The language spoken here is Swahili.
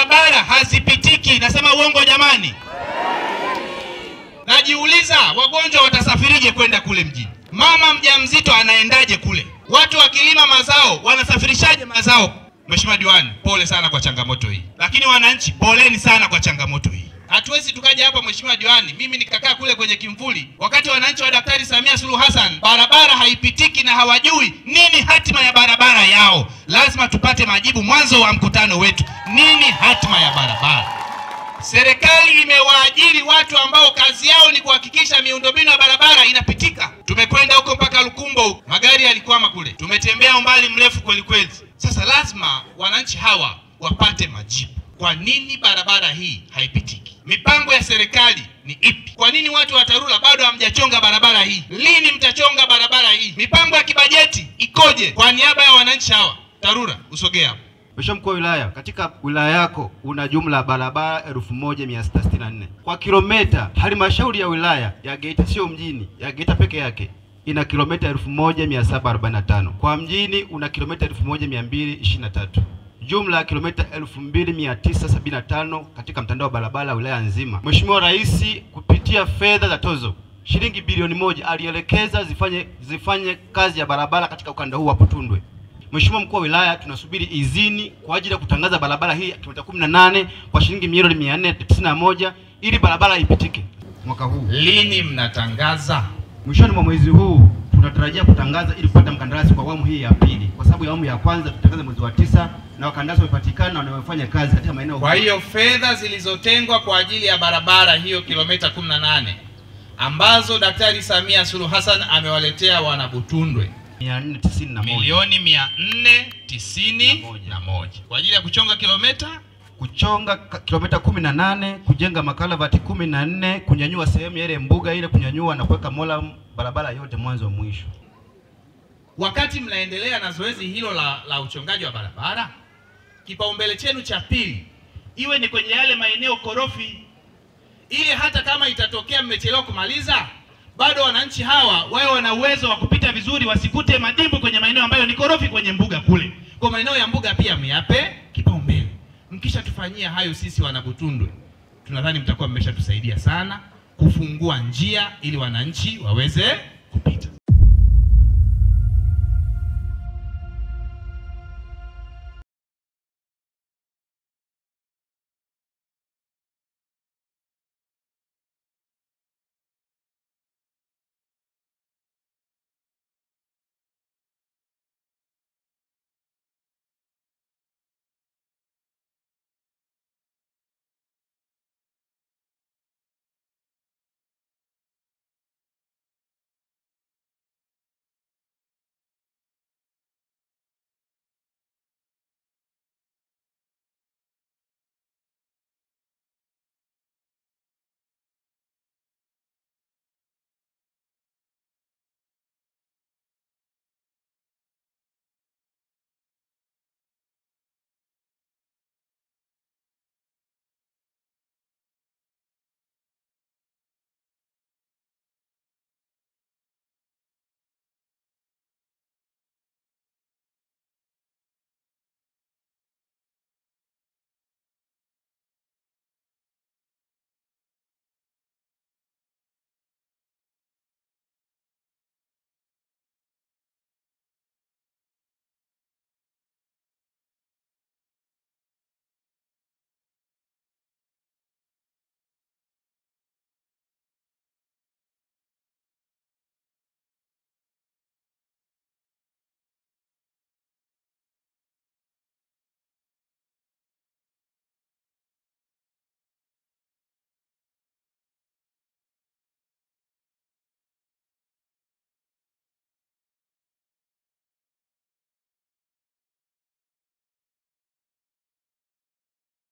barabara hazipitiki. Nasema uongo jamani? Najiuliza wagonjwa watasafirije kwenda kule mjini? Mama mjamzito anaendaje kule? Watu wakilima mazao wanasafirishaje mazao? Mheshimiwa Diwani, pole sana kwa changamoto hii. Lakini wananchi, poleni sana kwa changamoto hii. Hatuwezi tukaja hapa Mheshimiwa Diwani, mimi nikakaa kule kwenye kimvuli, wakati wananchi wa Daktari Samia Suluhu Hassan barabara haipitiki na hawajui nini hatima ya barabara yao. Lazima tupate majibu mwanzo wa mkutano wetu. Nini hatima ya barabara? Serikali imewaajiri watu ambao kazi yao ni kuhakikisha miundombinu ya barabara inapitika. Tumekwenda huko mpaka Lukumbo, magari yalikwama kule. Tumetembea umbali mrefu kweli kweli. Sasa lazima wananchi hawa wapate majibu. Kwa nini barabara hii haipitiki? Mipango ya serikali ni ipi? Kwa nini watu wa TARURA bado hamjachonga barabara hii? Lini mtachonga barabara hii? Mipango ya kibajeti ikoje? Kwa niaba ya wananchi hawa, TARURA usogee hapo. Mheshimiwa Mkuu wa Wilaya, katika wilaya yako una jumla ya barabara 1664. Kwa kilomita, halmashauri ya wilaya ya Geita, sio mjini, ya Geita peke yake ina kilomita 1745. Kwa mjini una kilomita 1223. Jumla ya kilomita 2975 katika mtandao wa barabara wilaya nzima. Mheshimiwa Rais kupitia fedha za tozo shilingi bilioni 1 alielekeza zifanye kazi ya barabara katika ukanda huu wa Butundwe. Mheshimiwa Mkuu wa Wilaya, tunasubiri idhini kwa ajili ya kutangaza barabara hii kilomita 18 kwa shilingi milioni 491 ili barabara ipitike mwaka huu. Lini mnatangaza? Mwishoni mwa mwezi huu tunatarajia kutangaza ili kupata mkandarasi kwa awamu hii ya pili. Kwa sababu ya awamu ya kwanza tutangaza mwezi wa 9 na wakandarasi wamepatikana na wamefanya kazi katika maeneo. Kwa hiyo fedha zilizotengwa kwa ajili ya barabara hiyo kilomita 18 ambazo Daktari Samia Suluhu Hassan amewaletea wana Butundwe 491 milioni 491 kwa ajili ya kuchonga kilomita 18, kujenga makalavati 14, kunyanyua sehemu ile mbuga ile, kunyanyua na kuweka mola barabara yote mwanzo wa mwisho. Wakati mnaendelea na zoezi hilo la uchongaji wa barabara, kipaumbele chenu cha pili iwe ni kwenye yale maeneo korofi, ili hata kama itatokea mmechelewa kumaliza, bado wananchi hawa wao wana uwezo wa kupita vizuri, wasikute madimbu kwenye maeneo ambayo ni korofi kwenye mbuga kule. Kwa maeneo ya mbuga pia myape kipaumbele. Mkisha tufanyia hayo sisi wana Butundwe, tunadhani mtakuwa mmeshatusaidia sana kufungua njia ili wananchi waweze kupita.